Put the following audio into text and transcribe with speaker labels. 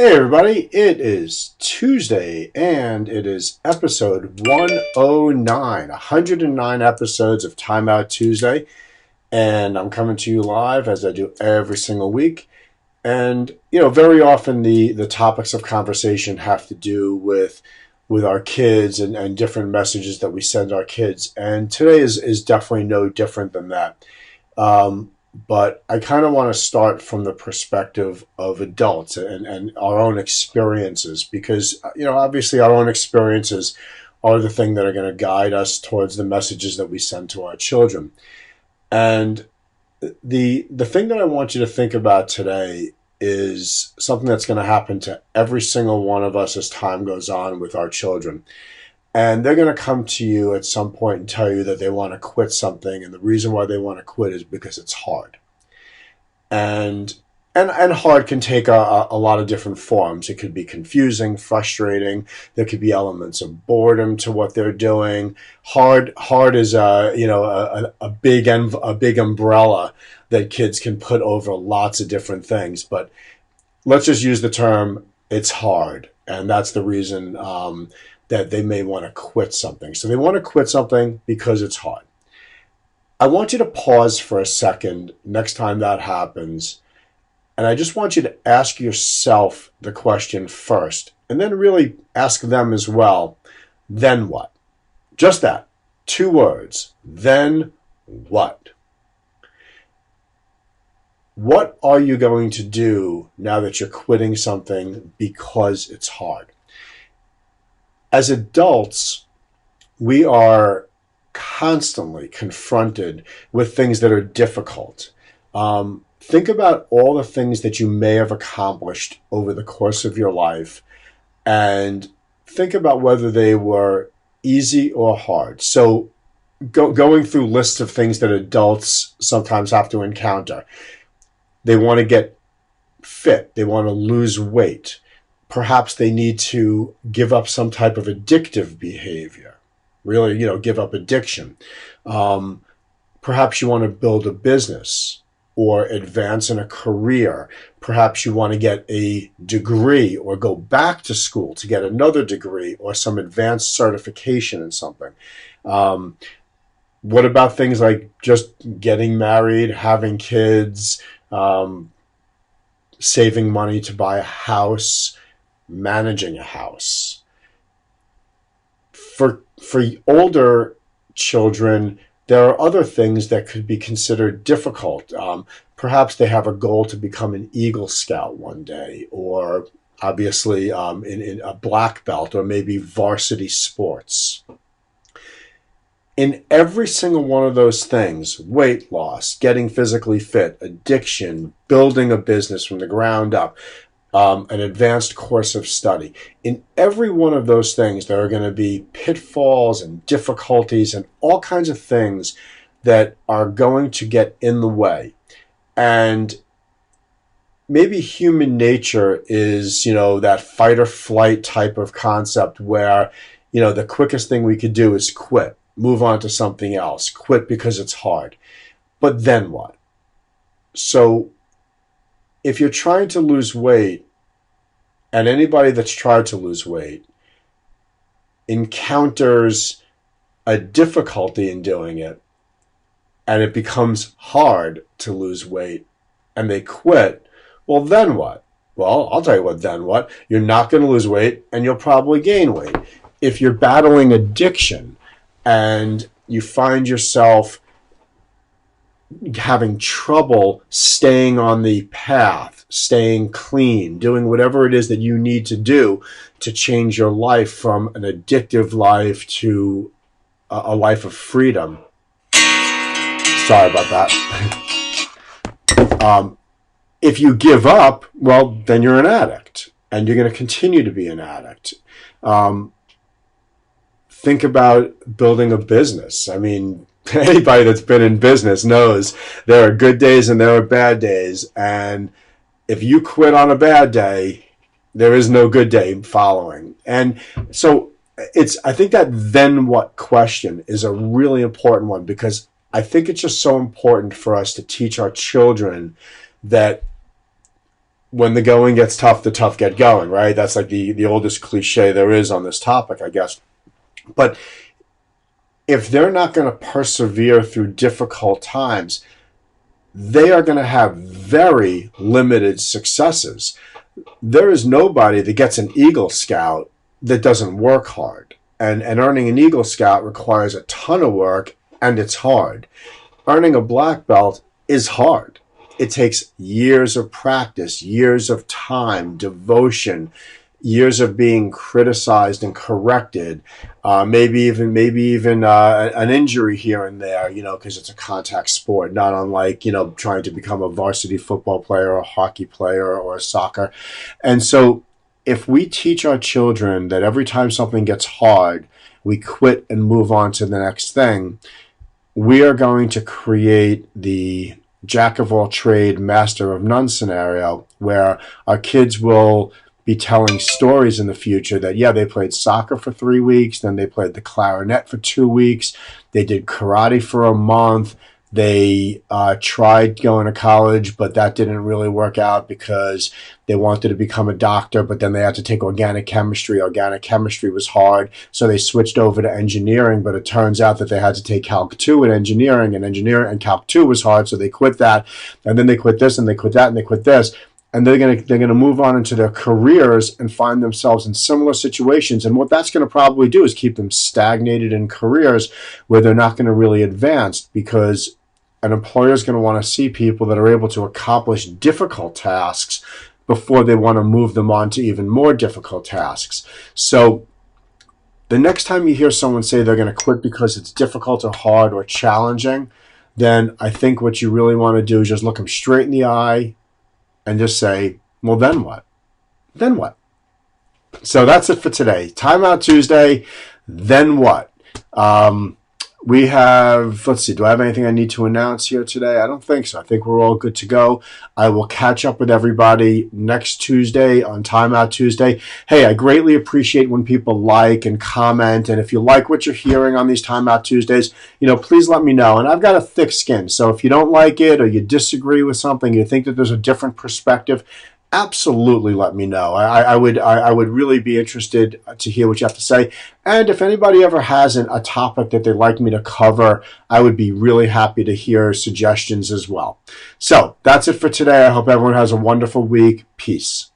Speaker 1: Hey everybody, it is Tuesday and it is episode 109, 109 episodes of Time Out Tuesday, and I'm coming to you live as I do every single week. And very often the topics of conversation have to do with our kids and different messages that we send our kids. And today is definitely no different than that. But I kind of want to start from the perspective of adults and our own experiences because, obviously our own experiences are the thing that are going to guide us towards the messages that we send to our children. And the thing that I want you to think about today is something that's going to happen to every single one of us as time goes on with our children. And they're going to come to you at some point and tell you that they want to quit something. And the reason why they want to quit is because it's hard. And hard can take a lot of different forms. It could be confusing, frustrating. There could be elements of boredom to what they're doing. Hard is a big umbrella that kids can put over lots of different things. But let's just use the term "it's hard," and that's the reason that they may want to quit something. So they want to quit something because it's hard. I want you to pause for a second next time that happens. And I just want you to ask yourself the question first, and then really ask them as well, then what? Just that. 2 words. Then what? What are you going to do now that you're quitting something because it's hard? As adults, we are constantly confronted with things that are difficult. Think about all the things that you may have accomplished over the course of your life and think about whether they were easy or hard. So going through lists of things that adults sometimes have to encounter. They want to get fit. They want to lose weight. Perhaps they need to give up some type of addictive behavior, really, give up addiction. Perhaps you want to build a business or advance in a career. Perhaps you want to get a degree or go back to school to get another degree or some advanced certification in something. What about things like just getting married, having kids, saving money to buy a house, managing a house? For older children, there are other things that could be considered difficult. Perhaps they have a goal to become an Eagle Scout one day, or obviously in a black belt, or maybe varsity sports. In every single one of those things, weight loss, getting physically fit, addiction, building a business from the ground up, an advanced course of study. In every one of those things, there are going to be pitfalls and difficulties and all kinds of things that are going to get in the way. And maybe human nature is, that fight or flight type of concept where, the quickest thing we could do is quit, move on to something else, quit because it's hard. But then what? So if you're trying to lose weight, and anybody that's tried to lose weight encounters a difficulty in doing it, and it becomes hard to lose weight, and they quit, well, then what? Well, I'll tell you what, then what? You're not going to lose weight, and you'll probably gain weight. If you're battling addiction, and you find yourself having trouble staying on the path, staying clean, doing whatever it is that you need to do to change your life from an addictive life to a life of freedom. Sorry about that. If you give up, well, then you're an addict, and you're going to continue to be an addict. Think about building a business. I mean, anybody that's been in business knows there are good days and there are bad days. And if you quit on a bad day, there is no good day following. And so I think that then what question is a really important one, because I think it's just so important for us to teach our children that when the going gets tough, the tough get going, right? That's like the oldest cliche there is on this topic, I guess. But if they're not going to persevere through difficult times, they are going to have very limited successes. There is nobody that gets an Eagle Scout that doesn't work hard. And earning an Eagle Scout requires a ton of work, and it's hard. Earning a black belt is hard. It takes years of practice, years of time, devotion, years of being criticized and corrected, maybe even an injury here and there, because it's a contact sport, not unlike, trying to become a varsity football player or a hockey player or a soccer. And so if we teach our children that every time something gets hard, we quit and move on to the next thing, we are going to create the jack of all trade, master of none scenario where our kids will be telling stories in the future that, yeah, they played soccer for 3 weeks, then they played the clarinet for 2 weeks, they did karate for a month, they tried going to college, but that didn't really work out because they wanted to become a doctor, but then they had to take organic chemistry. Organic chemistry was hard, so they switched over to engineering, but it turns out that they had to take Calc 2 in engineering, and Calc 2 was hard, so they quit that, and then they quit this, and they quit that, and they quit this. And they're gonna move on into their careers and find themselves in similar situations. And what that's going to probably do is keep them stagnated in careers where they're not going to really advance, because an employer is going to want to see people that are able to accomplish difficult tasks before they want to move them on to even more difficult tasks. So the next time you hear someone say they're going to quit because it's difficult or hard or challenging, then I think what you really want to do is just look them straight in the eye and just say, well, then what? Then what? So that's it for today. Timeout Tuesday, then what? We have, let's see, do I have anything I need to announce here today? I don't think so. I think we're all good to go. I will catch up with everybody next Tuesday on Timeout Tuesday. Hey, I greatly appreciate when people like and comment. And if you like what you're hearing on these Timeout Tuesdays, please let me know. And I've got a thick skin. So if you don't like it or you disagree with something, you think that there's a different perspective, absolutely let me know. I would really be interested to hear what you have to say. And if anybody ever has a topic that they'd like me to cover, I would be really happy to hear suggestions as well. So that's it for today. I hope everyone has a wonderful week. Peace.